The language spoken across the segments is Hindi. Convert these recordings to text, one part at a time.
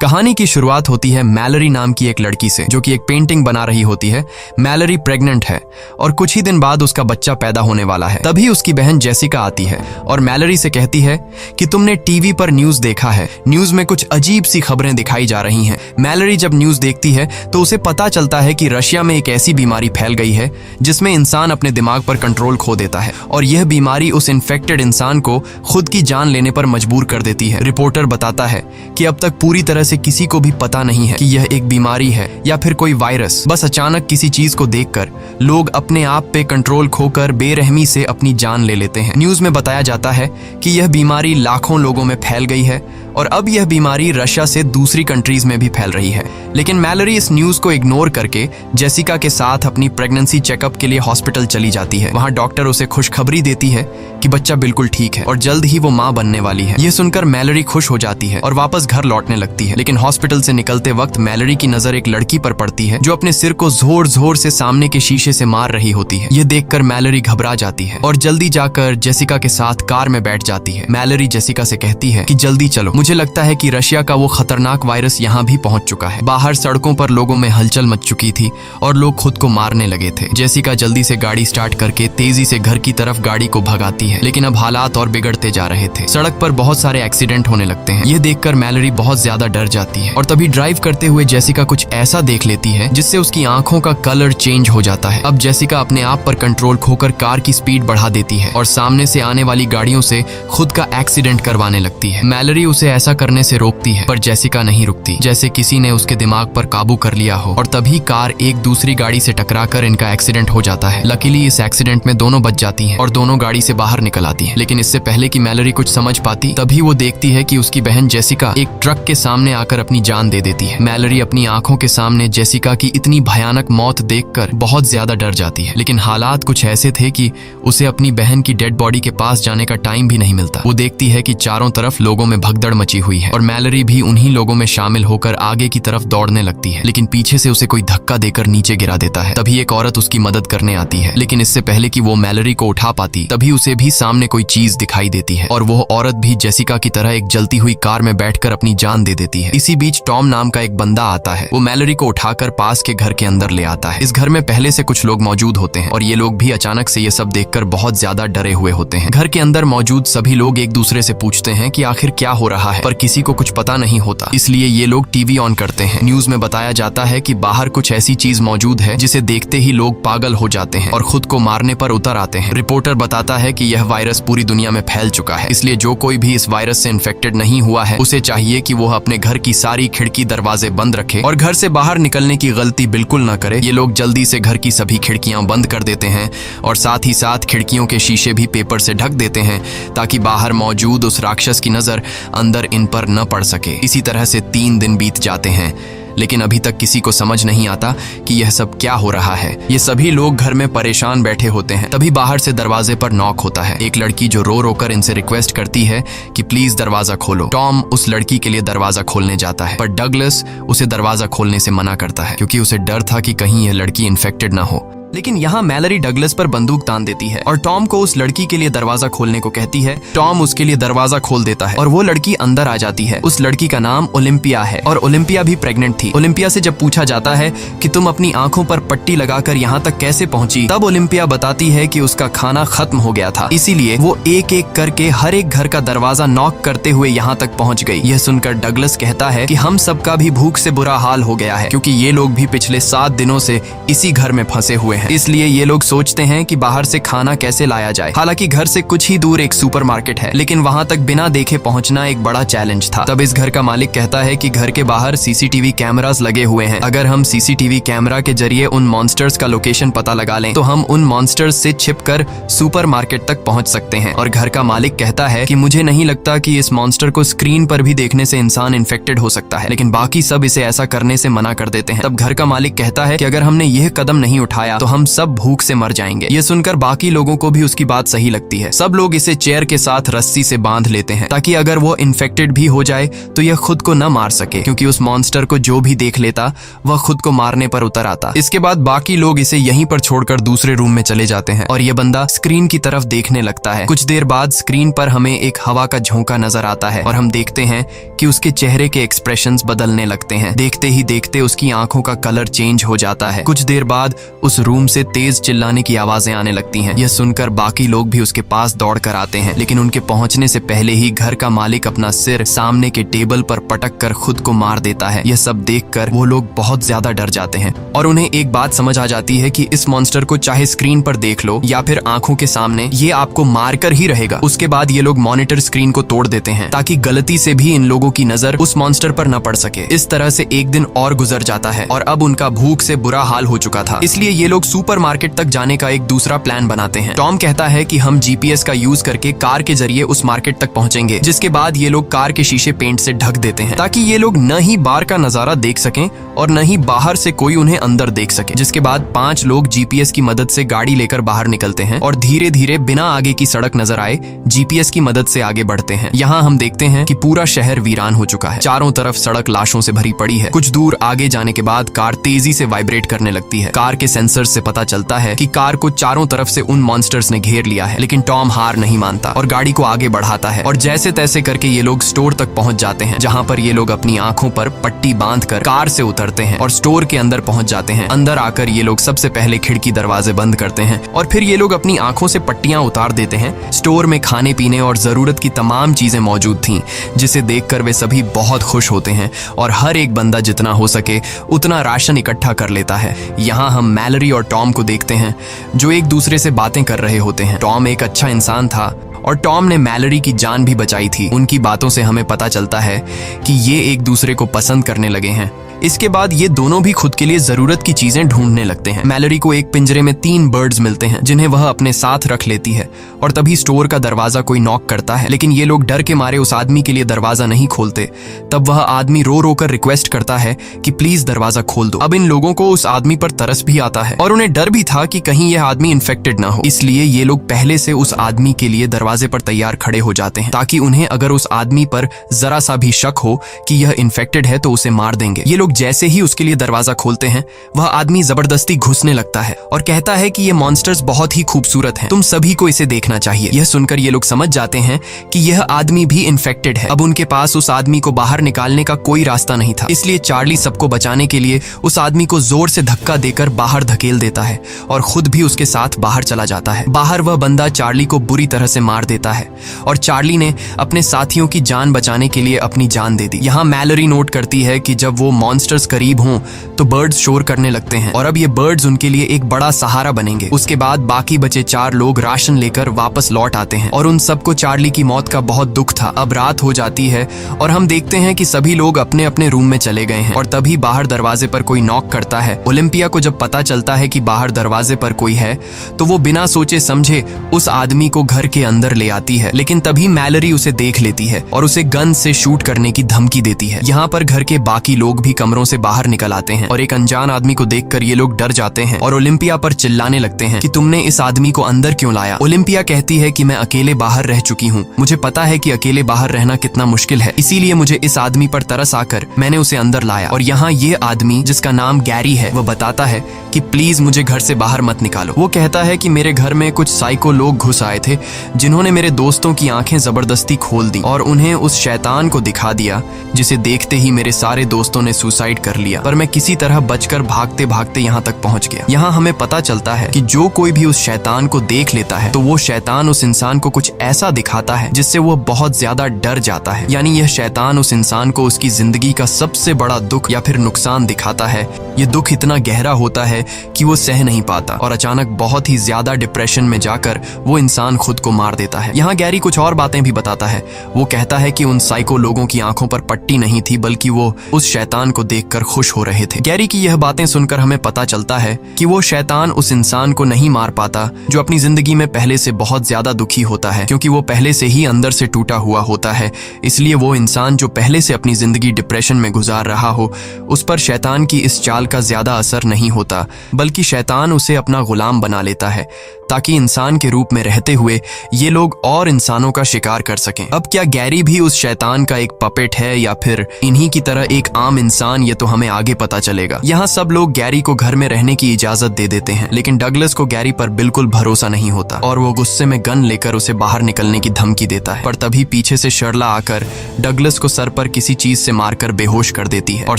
कहानी की शुरुआत होती है मैलरी नाम की एक लड़की से, जो कि एक पेंटिंग बना रही होती है। मैलरी प्रेग्नेंट है और कुछ ही दिन बाद उसका बच्चा पैदा होने वाला है। तभी उसकी बहन जेसिका आती है और मैलरी से कहती है कि तुमने टीवी पर न्यूज देखा है, न्यूज में कुछ अजीब सी खबरें दिखाई जा रही हैं। मैलरी जब न्यूज देखती है तो उसे पता चलता है कि रशिया में एक ऐसी बीमारी फैल गई है जिसमें इंसान अपने दिमाग पर कंट्रोल खो देता है और यह बीमारी उस इन्फेक्टेड इंसान को खुद की जान लेने पर मजबूर कर देती है। रिपोर्टर बताता है कि अब तक पूरी तरह से किसी को भी पता नहीं है कि यह एक बीमारी है या फिर कोई वायरस। बस अचानक किसी चीज को देखकर लोग अपने आप पे कंट्रोल खोकर बेरहमी से अपनी जान ले लेते हैं। न्यूज में बताया जाता है कि यह बीमारी लाखों लोगों में फैल गई है और अब यह बीमारी रशिया से दूसरी कंट्रीज में भी फैल रही है। लेकिन मैलरी इस न्यूज को इग्नोर करके जेसिका के साथ अपनी प्रेगनेंसी चेकअप के लिए हॉस्पिटल चली जाती है। वहां डॉक्टर उसे खुशखबरी देती है कि बच्चा बिल्कुल ठीक है और जल्द ही वो मां बनने वाली है। यह सुनकर मैलरी खुश हो जाती है और वापस घर लौटने लगती है। लेकिन हॉस्पिटल से निकलते वक्त मैलरी की नजर एक लड़की पर पड़ती है जो अपने सिर को जोर जोर से सामने के शीशे से मार रही होती है। यह देखकर मैलरी घबरा जाती है और जल्दी जाकर जेसिका के साथ कार में बैठ जाती है। मैलरी जेसिका से कहती है कि जल्दी चलो, मुझे लगता है कि रशिया का वो खतरनाक वायरस यहाँ भी पहुंच चुका है। बाहर सड़कों पर लोगों में हलचल मच चुकी थी और लोग खुद को मारने लगे थे। जेसिका जल्दी से गाड़ी स्टार्ट करके तेजी से घर की तरफ गाड़ी को भगाती है, लेकिन अब हालात और बिगड़ते जा रहे थे। सड़क पर बहुत सारे एक्सीडेंट होने लगते हैं। यह देखकर मैलरी बहुत ज्यादा डर जाती है और तभी ड्राइव करते हुए जेसिका कुछ ऐसा देख लेती है जिससे उसकी आंखों का कलर चेंज हो जाता है। अब जेसिका अपने आप पर कंट्रोल खोकर कार की स्पीड बढ़ा देती है और सामने से आने वाली गाड़ियों से खुद का एक्सीडेंट करवाने लगती है। मैलरी उसे ऐसा करने से रोकती है पर जेसिका नहीं रुकती, जैसे किसी ने उसके दिमाग पर काबू कर लिया हो। और तभी कार एक दूसरी गाड़ी से टकराकर इनका एक्सीडेंट हो जाता है। लकीली इस एक्सीडेंट में दोनों बच जाती हैं और दोनों गाड़ी से बाहर निकल आती हैं। लेकिन इससे पहले कि मैलरी कुछ समझ पाती, तभी वो देखती है कि उसकी बहन जेसिका एक ट्रक के सामने आकर अपनी जान दे देती है। मैलरी अपनी आंखों के सामने जेसिका की इतनी भयानक मौत देखकर बहुत ज्यादा डर जाती है। लेकिन हालात कुछ ऐसे थे कि उसे अपनी बहन की डेड बॉडी के पास जाने का टाइम भी नहीं मिलता। वो देखती है कि चारों तरफ लोगों में भगदड़ मची हुई है और मैलरी भी उन्हीं लोगों में शामिल होकर आगे की तरफ दौड़ने लगती है। लेकिन पीछे से उसे कोई धक्का देकर नीचे गिरा देता है। तभी एक औरत उसकी मदद करने आती है, लेकिन इससे पहले कि वो मैलरी को उठा पाती, तभी उसे भी सामने कोई चीज दिखाई देती है और वो औरत भी जेसिका की तरह एक जलती हुई कार में बैठकर अपनी जान दे देती है। इसी बीच टॉम नाम का एक बंदा आता है। वो मैलरी को उठाकर पास के घर के अंदर ले आता है। इस घर में पहले से कुछ लोग मौजूद होते हैं और ये लोग भी अचानक से ये सब देखकर बहुत ज्यादा डरे हुए होते हैं। घर के अंदर मौजूद सभी लोग एक दूसरे से पूछते हैं कि आखिर क्या हो रहा है, पर किसी को कुछ पता नहीं होता। इसलिए ये लोग टीवी ऑन करते हैं। न्यूज में बताया जाता है कि बाहर कुछ ऐसी चीज मौजूद है जिसे देखते ही लोग पागल हो जाते हैं और खुद को मारने पर उतर आते हैं। रिपोर्टर बताता है कि यह वायरस पूरी दुनिया में फैल चुका है, इसलिए जो कोई भी इस वायरस से इन्फेक्टेड नहीं हुआ है उसे चाहिए कि वो अपने घर की सारी खिड़की दरवाजे बंद रखे और घर से बाहर निकलने की गलती बिल्कुल न करे। ये लोग जल्दी से घर की सभी खिड़कियां बंद कर देते हैं और साथ ही साथ खिड़कियों के शीशे भी पेपर से ढक देते हैं ताकि बाहर मौजूद उस राक्षस की नजर अंदर इन पर न पड़ सके। इसी तरह से 3 दिन बीत जाते हैं, लेकिन अभी तक किसी को समझ नहीं आता कि यह सब क्या हो रहा है। ये सभी लोग घर में परेशान बैठे होते हैं। तभी बाहर से दरवाजे पर नॉक होता है। एक लड़की जो रो रो कर इनसे रिक्वेस्ट करती है कि प्लीज दरवाजा खोलो। टॉम उस लड़की के लिए दरवाजा खोलने जाता है, पर डगलस उसे दरवाजा खोलने से मना करता है क्योंकि उसे डर था कि कहीं यह लड़की इन्फेक्टेड ना हो। लेकिन यहाँ मैलरी डगलस पर बंदूक तान देती है और टॉम को उस लड़की के लिए दरवाजा खोलने को कहती है। टॉम उसके लिए दरवाजा खोल देता है और वो लड़की अंदर आ जाती है। उस लड़की का नाम ओलिम्पिया है और ओलिम्पिया भी प्रेग्नेंट थी। ओलिम्पिया से जब पूछा जाता है कि तुम अपनी आंखों पर पट्टी लगाकर यहाँ तक कैसे पहुंची, तब ओलिम्पिया बताती है कि उसका खाना खत्म हो गया था, इसीलिए वो एक एक करके हर एक घर का दरवाजा नॉक करते हुए यहाँ तक पहुँच गई। यह सुनकर डगलस कहता है कि हम सबका भी भूख से बुरा हाल हो गया है क्योंकि ये लोग भी पिछले 7 दिनों से इसी घर में फंसे हुए हैं। इसलिए ये लोग सोचते हैं कि बाहर से खाना कैसे लाया जाए। हालांकि घर से कुछ ही दूर एक सुपरमार्केट है, लेकिन वहां तक बिना देखे पहुंचना एक बड़ा चैलेंज था। तब इस घर का मालिक कहता है कि घर के बाहर सीसीटीवी कैमरास लगे हुए हैं। अगर हम सीसीटीवी कैमरा के जरिए उन मॉन्स्टर्स का लोकेशन पता लगा लें तो हम उन मॉन्स्टर्स से छिपकर सुपरमार्केट तक पहुंच सकते हैं। और घर का मालिक कहता है कि मुझे नहीं लगता कि इस मॉन्स्टर को स्क्रीन पर भी देखने से इंसान इन्फेक्टेड हो सकता है, लेकिन बाकी सब इसे ऐसा करने से मना कर देते हैं। तब घर का मालिक कहता है कि अगर हमने यह कदम नहीं उठाया तो हम सब भूख से मर जाएंगे। ये सुनकर बाकी लोगों को भी उसकी बात सही लगती है। सब लोग इसे चेयर के साथ रस्सी से बांध लेते हैं ताकि अगर वो इन्फेक्टेड भी हो जाए तो यह खुद को न मार सके, क्योंकि उस मॉन्स्टर को जो भी देख लेता वह खुद को मारने पर उतर आता। इसके बाद बाकी लोग इसे यहीं पर छोड़कर दूसरे रूम में चले जाते हैं और यह बंदा स्क्रीन की तरफ देखने लगता है। कुछ देर बाद स्क्रीन पर हमें एक हवा का झोंका नजर आता है और हम देखते हैं कि उसके चेहरे के एक्सप्रेशंस बदलने लगते हैं। देखते ही देखते उसकी आंखों का कलर चेंज हो जाता है। कुछ देर बाद उस रूम से तेज चिल्लाने की आवाजें आने लगती हैं। यह सुनकर बाकी लोग भी उसके पास दौड़ कर आते हैं, लेकिन उनके पहुंचने से पहले ही घर का मालिक अपना सिर सामने के टेबल पर पटक कर खुद को मार देता है। यह सब देखकर वो लोग बहुत ज्यादा डर जाते हैं और उन्हें एक बात समझ आ जाती है कि इस मॉन्स्टर को चाहे स्क्रीन पर देख लो या फिर आंखों के सामने, ये आपको मारकर ही रहेगा। उसके बाद ये लोग मॉनिटर स्क्रीन को तोड़ देते हैं ताकि गलती से भी इन लोगों की नजर उस मॉन्स्टर पर न पड़ सके। इस तरह से एक दिन और गुजर जाता है और अब उनका भूख से बुरा हाल हो चुका था, इसलिए ये लोग सुपरमार्केट तक जाने का एक दूसरा प्लान बनाते हैं। टॉम कहता है कि हम जीपीएस का यूज करके कार के जरिए उस मार्केट तक पहुंचेंगे, जिसके बाद ये लोग कार के शीशे पेंट से ढक देते हैं ताकि ये लोग न ही बार का नजारा देख सकें और न ही बाहर से कोई उन्हें अंदर देख सके। जिसके बाद 5 लोग जीपीएस की मदद से गाड़ी लेकर बाहर निकलते हैं और धीरे धीरे बिना आगे की सड़क नजर आए जीपीएस की मदद से आगे बढ़ते हैं। यहाँ हम देखते हैं कि पूरा शहर वीरान हो चुका है। चारों तरफ सड़क लाशों से भरी पड़ी है। कुछ दूर आगे जाने के बाद कार तेजी से वाइब्रेट करने लगती है। कार के सेंसर से पता चलता है कि कार को चारों तरफ से उन मॉन्स्टर्स ने घेर लिया है, लेकिन टॉम हार नहीं मानता और गाड़ी को आगे बढ़ाता है और जैसे तैसे करके ये लोग स्टोर तक पहुंच जाते हैं, जहाँ पर ये लोग अपनी आंखों पर पट्टी बांधकर कार से उतरते हैं और स्टोर के अंदर पहुंच जाते हैं। अंदर आकर ये लोग सबसे पहले खिड़की दरवाजे बंद करते हैं और फिर ये लोग अपनी आंखों से पट्टियां उतार देते हैं। स्टोर में खाने पीने और जरूरत की तमाम चीजें मौजूद थीं, जिसे देखकर वे सभी बहुत खुश होते हैं और हर एक बंदा जितना हो सके उतना राशन इकट्ठा कर लेता है। यहाँ हम मैलरी और टॉम को देखते हैं जो एक दूसरे से बातें कर रहे होते हैं। टॉम एक अच्छा इंसान था और टॉम ने मैलरी की जान भी बचाई थी। उनकी बातों से हमें पता चलता है कि ये एक दूसरे को पसंद करने लगे हैं। इसके बाद ये दोनों भी खुद के लिए जरूरत की चीजें ढूंढने लगते हैं। मैलरी को एक पिंजरे में 3 बर्ड्स मिलते हैं जिन्हें वह अपने साथ रख लेती है और तभी स्टोर का दरवाजा कोई नॉक करता है, लेकिन ये लोग डर के मारे उस आदमी के लिए दरवाजा नहीं खोलते। तब वह आदमी रो रो कर रिक्वेस्ट करता है कि प्लीज दरवाजा खोल दो। अब इन लोगों को उस आदमी पर तरस भी आता है और उन्हें डर भी था कि कहीं यह आदमी इन्फेक्टेड ना हो, इसलिए ये लोग पहले से उस आदमी के लिए दरवाजे पर तैयार खड़े हो जाते हैं ताकि उन्हें अगर उस आदमी पर जरा सा भी शक हो कि यह इन्फेक्टेड है तो उसे मार देंगे। ये लोग जैसे ही उसके लिए दरवाजा खोलते हैं, वह आदमी जबरदस्ती घुसने लगता है और कहता है कि ये मॉन्स्टर्स बहुत ही खूबसूरत हैं, तुम सभी को इसे देखना चाहिए। यह सुनकर ये लोग समझ जाते हैं कि यह आदमी भी इन्फेक्टेड है। अब उनके पास उस आदमी को बाहर निकालने का कोई रास्ता नहीं था, इसलिए चार्ली सबको बचाने के लिए उस आदमी को जोर से धक्का देकर बाहर धकेल देता है और खुद भी उसके साथ बाहर चला जाता है। बाहर वह बंदा चार्ली को बुरी तरह से मार देता है और चार्ली ने अपने साथियों की जान बचाने के लिए अपनी जान दे दी। यहाँ मैलरी नोट करती है कि जब वो मॉन्स्टर्स करीब हों तो बर्ड्स शोर करने लगते हैं और अब ये बर्ड्स उनके लिए एक बड़ा सहारा बनेंगे। उसके बाद बाकी बचे 4 लोग राशन लेकर वापस लौट आते हैं और उन सबको चार्ली की मौत का बहुत दुख था। अब रात हो जाती है और हम देखते हैं कि सभी लोग अपने अपने रूम में चले गए हैं और तभी बाहर दरवाजे पर कोई नॉक करता है। ओलिम्पिया को जब पता चलता है कि बाहर दरवाजे पर कोई है तो वो बिना सोचे समझे उस आदमी को घर के अंदर ले आती है, लेकिन तभी मैलरी उसे देख लेती है और उसे गन से शूट करने की धमकी देती है। यहाँ पर घर के बाकी लोग भी कमरों से बाहर निकल आते हैं और एक अनजान आदमी को देखकर ये लोग डर जाते हैं और ओलिम्पिया पर चिल्लाने लगते हैं कि तुमने इस आदमी को अंदर क्यों लाया। ओलिम्पिया कहती है कि मैं अकेले बाहर रह चुकी हूँ, मुझे पता है कि अकेले बाहर रहना कितना मुश्किल है, इसीलिए मुझे इस आदमी पर तरस आकर मैंने उसे अंदर लाया। और यहाँ ये आदमी जिसका नाम गैरी है, वह बताता है कि प्लीज मुझे घर से बाहर मत निकालो। वो कहता है कि मेरे घर में कुछ साइको लोग घुस आए थे जिन्होंने मेरे दोस्तों की आंखें जबरदस्ती खोल दी और उन्हें उस शैतान को दिखा दिया जिसे देखते ही मेरे सारे दोस्तों ने सुसाइड कर लिया, पर मैं किसी तरह बचकर भागते भागते यहाँ तक पहुँच गया। यहाँ हमें पता चलता है कि जो कोई भी उस शैतान को देख लेता है तो वो शैतान उस इंसान को कुछ ऐसा दिखाता है जिससे वो बहुत ज्यादा डर जाता है, यानी यह शैतान उस इंसान को उसकी जिंदगी का सबसे बड़ा दुख या फिर नुकसान दिखाता है। ये दुख इतना गहरा होता है कि वो सह नहीं पाता और अचानक बहुत ही ज्यादा डिप्रेशन में जाकर वो इंसान खुद को मार देता है। यहाँ गैरी कुछ और बातें भी बताता है। वो कहता है कि उन साइको लोगों की आंखों पर पट्टी नहीं थी, बल्कि वो उस शैतान को देखकर खुश हो रहे थे। गैरी की यह बातें सुनकर हमें पता चलता है कि वो शैतान उस इंसान को नहीं मार पाता जो अपनी जिंदगी में पहले से बहुत ज्यादा दुखी होता है, क्योंकि वो पहले से ही अंदर से टूटा हुआ होता है। इसलिए वो इंसान जो पहले से अपनी जिंदगी डिप्रेशन में गुजार रहा हो, उस पर शैतान की इस चाल इस्तेमाल का ज्यादा असर नहीं होता, बल्कि शैतान उसे अपना गुलाम बना लेता है ताकि इंसान के रूप में रहते हुए ये लोग और इंसानों का शिकार कर सकें। अब क्या गैरी भी उस शैतान का एक पपेट है या फिर इन्हीं की तरह एक आम इंसान, ये तो हमें आगे पता चलेगा। यहाँ सब लोग गैरी को घर में रहने की इजाजत दे देते हैं, लेकिन डगलस को गैरी पर बिल्कुल भरोसा नहीं होता और वो गुस्से में गन लेकर उसे बाहर निकलने की धमकी देता है। पर तभी पीछे से शर्ला आकर डगलस को सर पर किसी चीज से मारकर बेहोश कर देती है और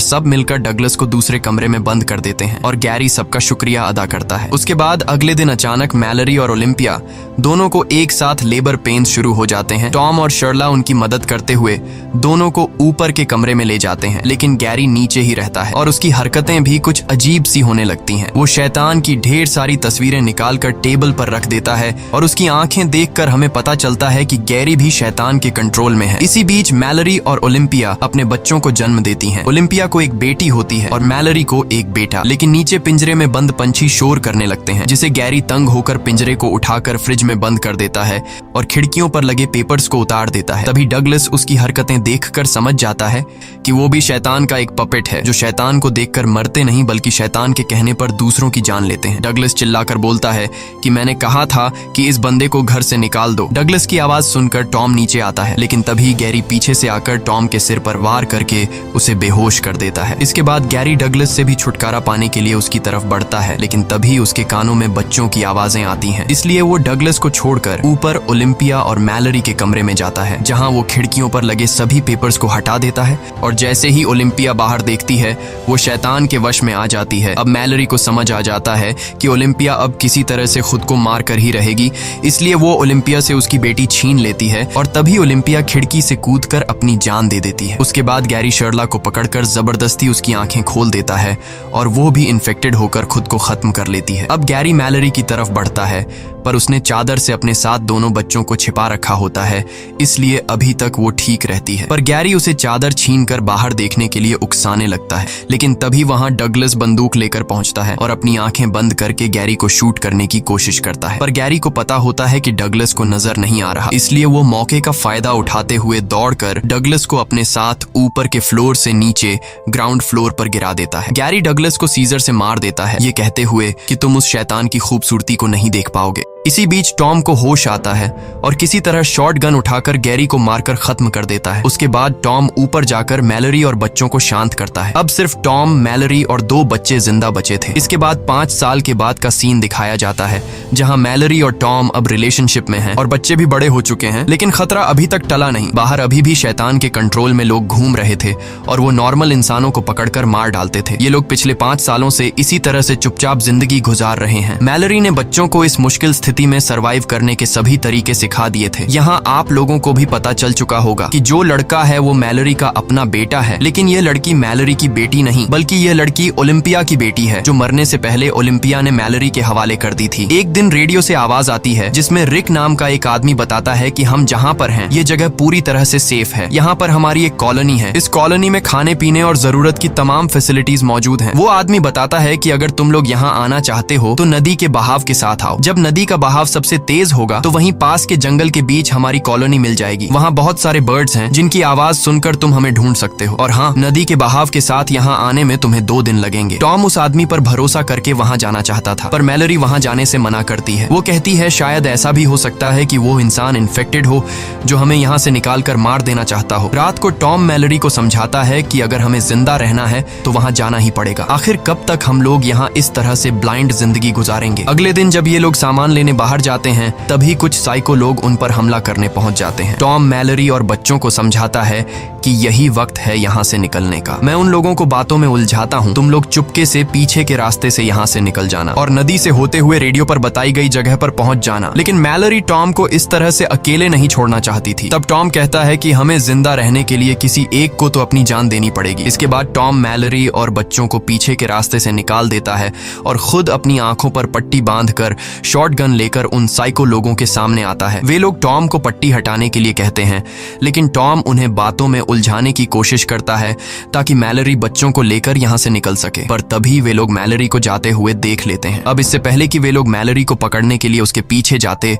सब मिलकर डगलस को दूसरे कमरे में बंद कर देते हैं और गैरी सबका शुक्रिया अदा करता है। उसके बाद अगले दिन अचानक मैलरी और ओलिम्पिया दोनों को एक साथ लेबर पेन्स शुरू हो जाते हैं। टॉम और शर्ला उनकी मदद करते हुए दोनों को ऊपर के कमरे में ले जाते हैं, लेकिन गैरी नीचे ही रहता है और उसकी हरकतें भी कुछ अजीब सी होने लगती हैं। वो शैतान की ढेर सारी तस्वीरें निकालकर टेबल पर रख देता है और उसकी आंखें देखकर हमें पता चलता है कि गैरी भी शैतान के कंट्रोल में है। इसी बीच मैलरी और ओलिम्पिया अपने बच्चों को जन्म देती हैं। ओलिम्पिया को एक बेटी होती है और मैलरी को एक बेटा। लेकिन नीचे पिंजरे में बंद पंछी शोर करने लगते हैं, जिसे गैरी तंग होकर पिंजरे को उठाकर फ्रिज में बंद कर देता है और खिड़कियों पर लगे पेपर्स को उतार देता है। तभी डगलस उसकी हरकतें देखकर समझ जाता है कि वो भी शैतान का एक पपेट है, जो शैतान को देखकर मरते नहीं बल्कि शैतान के कहने पर दूसरों की जान लेते हैं। डगलस चिल्लाकर बोलता है कि मैंने कहा था कि इस बंदे को घर से निकाल दो। डगलस की आवाज सुनकर टॉम नीचे आता है, लेकिन तभी गैरी पीछे से आकर टॉम के सिर पर वार करके उसे बेहोश कर देता है। इसके बाद गैरी डगलस से भी छुटकारा पाने के लिए उसकी तरफ बढ़ता है, लेकिन तभी उसके कानों में बच्चों की आवाजें आती हैं। इसलिए वो डगलस को छोड़कर ऊपर ओलिम्पिया और मैलरी के कमरे में जाता है, जहां वो खिड़कियों पर लगे सभी पेपर्स को हटा देता है और जैसे ही ओलिम्पिया बाहर देखती है वो शैतान के वश में आ जाती है। अब मैलरी को समझ आ जाता है कि ओलिम्पिया अब किसी तरह से खुद को मार कर ही रहेगी, इसलिए वो ओलिम्पिया से उसकी बेटी छीन लेती है और तभी ओलिम्पिया खिड़की से कूदकर अपनी जान दे देती है। उसके बाद गैरी शर्ला को पकड़कर जबरदस्ती उसकी आंखें खोल देता है और वो भी इन्फेक्टेड होकर खुद को खत्म कर लेती है। अब गैरी मैलरी की तरफ बढ़ता है, पर उसने चादर से अपने साथ दोनों बच्चों को छिपा रखा होता है, इसलिए अभी तक वो ठीक रहती है। पर गैरी उसे चादर छीनकर बाहर देखने के लिए उकसाने लगता है, लेकिन तभी वहां डगलस बंदूक लेकर पहुंचता है और अपनी आंखें बंद करके गैरी को शूट करने की कोशिश करता है। पर गैरी को पता होता है कि डगलस को नजर नहीं आ रहा, इसलिए वो मौके का फायदा उठाते हुए दौड़कर डगलस को अपने साथ ऊपर के फ्लोर से नीचे ग्राउंड फ्लोर पर गिरा देता है। गैरी डगलस को सीजर से मार देता है, ये कहते हुए कि तुम उस शैतान की खूबसूरती को नहीं देख पाओगे। इसी बीच टॉम को होश आता है और किसी तरह शॉट गन उठाकर गैरी को मारकर खत्म कर देता है। उसके बाद टॉम ऊपर जाकर मैलरी और बच्चों को शांत करता है। अब सिर्फ टॉम, मैलरी और 2 बच्चे जिंदा बचे थे। इसके बाद 5 साल के बाद का सीन दिखाया जाता है, जहां मैलरी और टॉम अब रिलेशनशिप में हैं और बच्चे भी बड़े हो चुके हैं, लेकिन खतरा अभी तक टला नहीं। बाहर अभी भी शैतान के कंट्रोल में लोग घूम रहे थे और वो नॉर्मल इंसानों को पकड़कर मार डालते थे। ये लोग पिछले 5 सालों से इसी तरह से चुपचाप जिंदगी गुजार रहे हैं। मैलरी ने बच्चों को इस मुश्किल स्थिति में सरवाइव करने के सभी तरीके सिखा दिए थे। यहाँ आप लोगों को भी पता चल चुका होगा कि जो लड़का है वो मैलरी का अपना बेटा है, लेकिन ये लड़की मैलरी की बेटी नहीं, बल्कि ये लड़की ओलिम्पिया की बेटी है, जो मरने से पहले ओलिम्पिया ने मैलरी के हवाले कर दी थी। एक दिन रेडियो से आवाज आती है जिसमें रिक नाम का एक आदमी बताता है कि हम जहाँ पर हैं ये जगह पूरी तरह से सेफ है। यहाँ पर हमारी एक कॉलोनी है, इस कॉलोनी में खाने पीने और जरूरत की तमाम फैसिलिटीज मौजूद हैं। वो आदमी बताता है कि अगर तुम लोग यहाँ आना चाहते हो तो नदी के बहाव के साथ आओ। जब नदी का बहाव सबसे तेज होगा तो वहीं पास के जंगल के बीच हमारी कॉलोनी मिल जाएगी। वहाँ बहुत सारे बर्ड्स हैं जिनकी आवाज सुनकर तुम हमें ढूंढ सकते हो, और हाँ, नदी के बहाव के साथ यहाँ आने में तुम्हें 2 दिन लगेंगे। टॉम उस आदमी पर भरोसा करके वहाँ जाना चाहता था, पर मैलरी वहाँ जाने से मना करती है। वो कहती है शायद ऐसा भी हो सकता है कि वो इंसान इन्फेक्टेड हो जो हमें यहाँ से निकाल कर मार देना चाहता हो। रात को टॉम मैलरी को समझाता है कि अगर हमें जिंदा रहना है तो वहाँ जाना ही पड़ेगा। आखिर कब तक हम लोग यहाँ इस तरह से ब्लाइंड जिंदगी गुजारेंगे। अगले दिन जब ये लोग सामान लेने बाहर जाते हैं तभी कुछ साइको लोग उन पर हमला करने पहुंच जाते हैं। टॉम मैलरी और बच्चों को समझाता है कि यही वक्त है यहाँ से निकलने का। मैं उन लोगों को बातों में उलझाता हूँ, तुम लोग चुपके से पीछे के रास्ते से यहाँ से निकल जाना और नदी से होते हुए रेडियो पर बताई गई जगह पर पहुंच जाना। लेकिन मैलरी टॉम को इस तरह से अकेले नहीं छोड़ना चाहती थी। तब टॉम कहता है कि हमें जिंदा रहने के लिए किसी एक को तो अपनी जान देनी पड़ेगी। इसके बाद टॉम मैलरी और बच्चों को पीछे के रास्ते से निकाल देता है और खुद अपनी आंखों पर पट्टी बांधकर शॉटगन लेकर उन साइको लोगों के सामने आता है। वे लोग टॉम को पट्टी हटाने के लिए कहते हैं, लेकिन टॉम उन्हें बातों में उलझाने की कोशिश करता है ताकि मैलरी बच्चों को लेकर यहाँ से निकल सके, पर तभी वे लोग मैलरी को जाते हुए देख लेते हैं। अब इससे पहले कि वे लोग मैलरी को पकड़ने के लिए उसके पीछे जाते,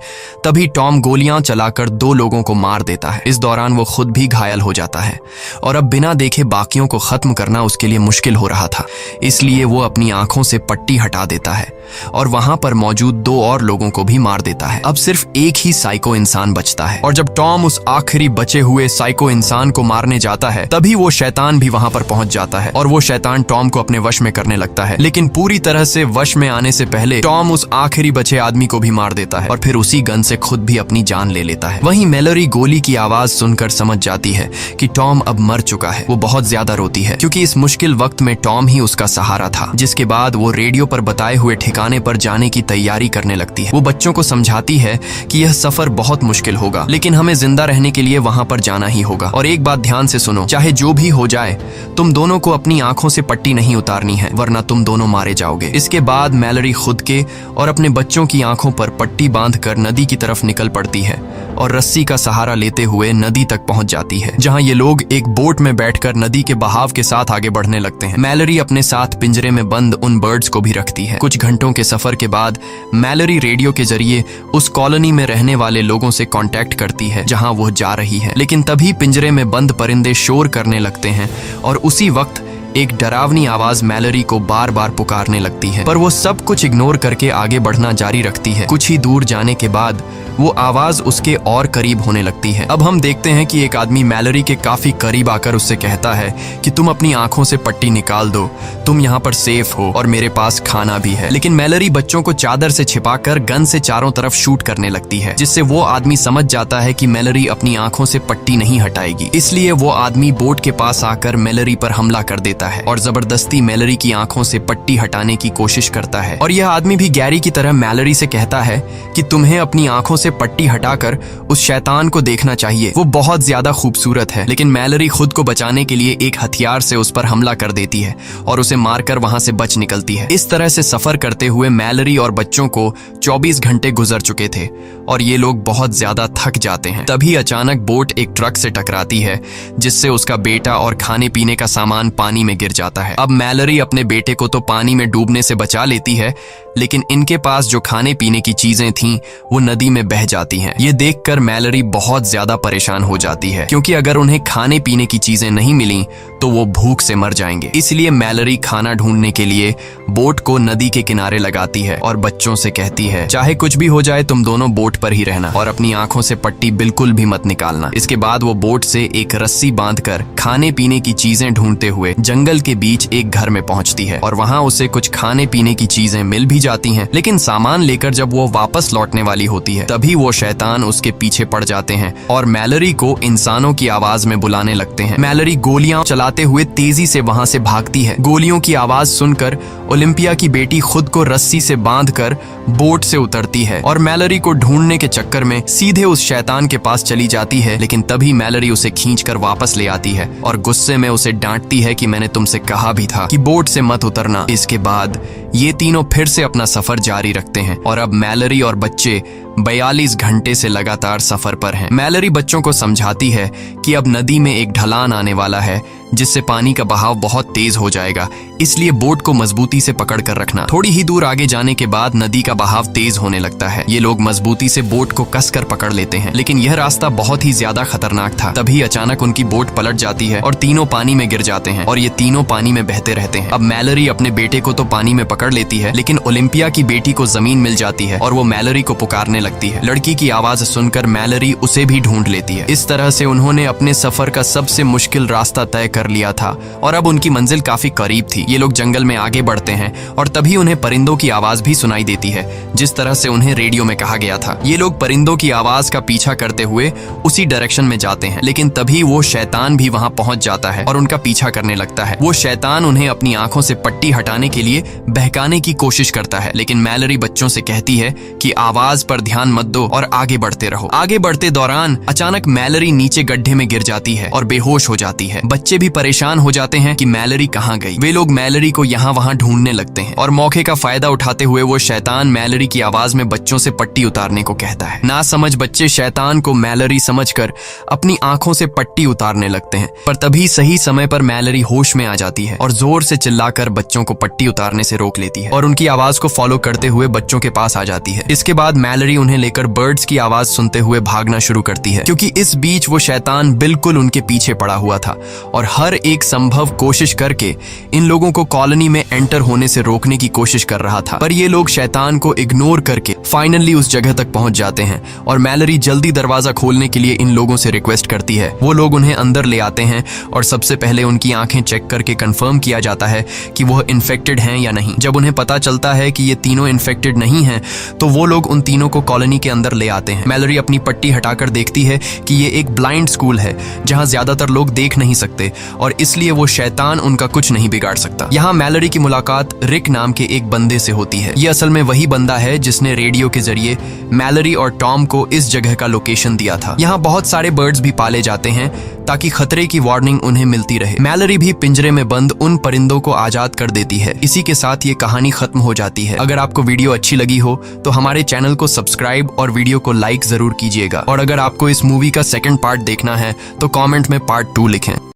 तभी टॉम गोलियां चलाकर 2 लोगों को मार देता है। इस दौरान वो खुद भी घायल हो जाता है और अब बिना देखे बाकियों को खत्म करना उसके लिए मुश्किल हो रहा था, इसलिए वो अपनी आंखों से पट्टी हटा देता है और वहां पर मौजूद 2 और लोगों को भी मार देता है। अब सिर्फ एक ही साइको इंसान बचता है और जब टॉम उस आखिरी बचे हुए साइको इंसान को मारने जाता है, तभी वो शैतान भी वहां पर पहुंच जाता है और वो शैतान टॉम को अपने वश में करने लगता है। लेकिन पूरी तरह से वश में आने से पहले टॉम उस आखिरी बचे आदमी को भी मार देता है और फिर उसी गन से खुद भी अपनी जान ले लेता है। वहीं मैलरी गोली की आवाज सुनकर समझ जाती है कि टॉम अब मर चुका है। वो बहुत ज्यादा रोती है क्योंकि इस मुश्किल वक्त में टॉम ही उसका सहारा था। जिसके बाद वो रेडियो पर बताए हुए ठिकाने पर जाने की तैयारी करने लगती है। वो बच्चों को समझाती है कि यह सफर बहुत मुश्किल होगा, लेकिन हमें जिंदा रहने के लिए वहां पर जाना ही होगा। और एक बात ध्यान से सुनो, चाहे जो भी हो जाए, तुम दोनों को अपनी आंखों से पट्टी नहीं उतारनी है, वरना तुम दोनों मारे जाओगे। इसके बाद मैलरी खुद के और अपने बच्चों की आंखों पर पट्टी बांधकर नदी की तरफ निकल पड़ती है और रस्सी का सहारा लेते हुए नदी तक पहुंच जाती है, जहां ये लोग एक बोट में बैठकर नदी के बहाव के साथ आगे बढ़ने लगते हैं। मैलरी अपने साथ पिंजरे में बंद उन बर्ड्स को भी रखती है। कुछ घंटों के सफर के बाद मैलरी रेडियो के जरिए उस कॉलोनी में रहने वाले लोगों से कांटेक्ट करती है जहां वो जा रही है। लेकिन तभी पिंजरे में बंद परिंदे शोर करने लगते हैं और उसी वक्त एक डरावनी आवाज मैलरी को बार बार पुकारने लगती है, पर वो सब कुछ इग्नोर करके आगे बढ़ना जारी रखती है। कुछ ही दूर जाने के बाद वो आवाज उसके और करीब होने लगती है। अब हम देखते हैं कि एक आदमी मैलरी के काफी करीब आकर उससे कहता है कि तुम अपनी आंखों से पट्टी निकाल दो, तुम यहाँ पर सेफ हो और मेरे पास खाना भी है। लेकिन मैलरी बच्चों को चादर से छिपाकर गन से चारों तरफ शूट करने लगती है, जिससे वो आदमी समझ जाता है कि मैलरी अपनी आंखों से पट्टी नहीं हटाएगी। इसलिए वो आदमी बोट के पास आकर मैलरी पर हमला कर देता है और जबरदस्ती मैलरी की आंखों से पट्टी हटाने की कोशिश करता है। और यह आदमी भी गैरी की तरह मैलरी से कहता है कि तुम्हें अपनी आंखों से पट्टी हटाकर उस शैतान को देखना चाहिए, वो बहुत ज्यादा खूबसूरत है। लेकिन मैलरी खुद को बचाने के लिए एक हथियार से उस पर हमला कर देती है और उसे मारकर वहां से बच निकलती है। इस तरह से सफर करते हुए मैलरी और बच्चों को 24 घंटे गुजर चुके थे और ये लोग बहुत ज्यादा थक जाते हैं। तभी अचानक बोट एक ट्रक से टकराती है, जिससे उसका बेटा और खाने पीने का सामान पानी में गिर जाता है। अब मैलरी अपने बेटे को तो पानी में डूबने से बचा लेती है, लेकिन इनके पास जो खाने पीने की चीजें थीं वो नदी में बह जाती हैं। ये देखकर मैलरी बहुत ज्यादा परेशान हो जाती है, क्योंकि अगर उन्हें खाने पीने की चीजें नहीं मिली तो वो भूख से मर जाएंगे। इसलिए मैलरी खाना ढूंढने के लिए बोट को नदी के किनारे लगाती है और बच्चों से कहती है, चाहे कुछ भी हो जाए तुम दोनों बोट पर ही रहना और अपनी आंखों से पट्टी बिल्कुल भी मत निकालना। इसके बाद वो बोट से एक रस्सी बांधकर खाने पीने की चीजें ढूंढते हुए जंगल के बीच एक घर में पहुंचती है और वहां उसे कुछ खाने पीने की चीजें मिल भी जाती हैं। लेकिन सामान लेकर जब वो वापस लौटने वाली होती है, तभी वो शैतान उसके पीछे पड़ जाते हैं और मैलरी को इंसानों की आवाज में बुलाने लगते हैं। मैलरी गोलियां चलाते हुए तेजी से वहां से भागती है। गोलियों की आवाज सुनकर ओलिम्पिया की बेटी खुद को रस्सी से बांधकर बोट से उतरती है और मैलरी को ढूंढने के चक्कर में सीधे उस शैतान के पास चली जाती है। लेकिन तभी मैलरी उसे खींचकर वापस ले आती है और गुस्से में उसे डांटती है कि मैंने तुमसे कहा भी था कि बोट से मत उतरना। इसके बाद ये तीनों फिर से अपना सफर जारी रखते हैं और अब मैलरी और बच्चे 42 घंटे से लगातार सफर पर हैं। मैलरी बच्चों को समझाती है कि अब नदी में एक ढलान आने वाला है, जिससे पानी का बहाव बहुत तेज हो जाएगा, इसलिए बोट को मजबूती से पकड़ कर रखना। थोड़ी ही दूर आगे जाने के बाद नदी का बहाव तेज होने लगता है। ये लोग मजबूती से बोट को कसकर पकड़ लेते हैं, लेकिन यह रास्ता बहुत ही ज्यादा खतरनाक था। तभी अचानक उनकी बोट पलट जाती है और तीनों पानी में गिर जाते हैं और ये तीनों पानी में बहते रहते हैं। अब मैलरी अपने बेटे को तो पानी में पकड़ लेती है, लेकिन ओलिम्पिया की बेटी को जमीन मिल जाती है और वो मैलरी को पुकारने लगती है। लड़की की आवाज सुनकर मैलरी उसे भी ढूंढ लेती है। इस तरह से उन्होंने अपने सफर का सबसे मुश्किल रास्ता तय कर लिया था और अब उनकी मंजिल काफी करीब थी। ये लोग जंगल में आगे बढ़ते हैं और तभी उन्हें परिंदों की आवाज भी सुनाई देती है, जिस तरह से उन्हें रेडियो में कहा गया था। ये लोग परिंदों की आवाज का पीछा करते हुए उसी डायरेक्शन में जाते हैं, लेकिन तभी वो शैतान भी वहां पहुंच जाता है और उनका पीछा करने लगता है। वो शैतान उन्हें अपनी आंखों से पट्टी हटाने के लिए बहकाने की कोशिश करता है, लेकिन मैलरी बच्चों से कहती है कि आवाज पर ध्यान मत दो और आगे बढ़ते रहो। आगे बढ़ते दौरान अचानक मैलरी नीचे गड्ढे में गिर जाती है और बेहोश हो जाती है। बच्चे भी परेशान हो जाते हैं कि मैलरी कहाँ गई। वे लोग मैलरी को यहाँ वहाँ ढूंढने लगते हैं और मौके का फायदा उठाते हुए वो शैतान मैलरी की आवाज में बच्चों से पट्टी उतारने को कहता है। ना समझ बच्चे शैतान को मैलरी समझकर अपनी आंखों से पट्टी उतारने लगते हैं, पर तभी सही समय पर मैलरी होश में आ जाती है और जोर से चिल्लाकर बच्चों को पट्टी उतारने से रोक लेती है और उनकी आवाज को फॉलो करते हुए बच्चों के पास आ जाती है। इसके बाद मैलरी उन्हें लेकर बर्ड्स की आवाज सुनते हुए भागना शुरू करती है, क्योंकि इस बीच वो शैतान बिल्कुल उनके पीछे पड़ा हुआ था और हर एक संभव कोशिश करके इन लोगों को कॉलोनी में एंटर होने से रोकने की कोशिश कर रहा था। पर ये लोग शैतान को इग्नोर करके फाइनली उस जगह तक पहुंच जाते हैं और मैलरी जल्दी दरवाजा खोलने के लिए इन लोगों से रिक्वेस्ट करती है। वो लोग उन्हें अंदर ले आते हैं और सबसे पहले उनकी आंखें चेक करके कंफर्म किया जाता है कि वह इन्फेक्टेड हैं या नहीं। जब उन्हें पता चलता है कि ये तीनों इन्फेक्टेड नहीं हैं, तो वो लोग उन तीनों को कॉलोनी के अंदर ले आते हैं। मैलरी अपनी पट्टी हटाकर देखती है कि ये एक ब्लाइंड स्कूल है जहां ज्यादातर लोग देख नहीं सकते और इसलिए वो शैतान उनका कुछ नहीं बिगाड़ सकता। यहाँ मैलरी की मुलाकात रिक नाम के एक बंदे से होती है। ये असल में वही बंदा है जिसने रेडियो के जरिए मैलरी और टॉम को इस जगह का लोकेशन दिया था। यहाँ बहुत सारे बर्ड्स भी पाले जाते हैं ताकि खतरे की वार्निंग उन्हें मिलती रहे। मैलरी भी पिंजरे में बंद उन परिंदों को आजाद कर देती है। इसी के साथ ये कहानी खत्म हो जाती है। अगर आपको वीडियो अच्छी लगी हो तो हमारे चैनल को सब्सक्राइब और वीडियो को लाइक जरूर कीजिएगा। और अगर आपको इस मूवी का सेकंड पार्ट देखना है तो कमेंट में पार्ट 2 लिखें।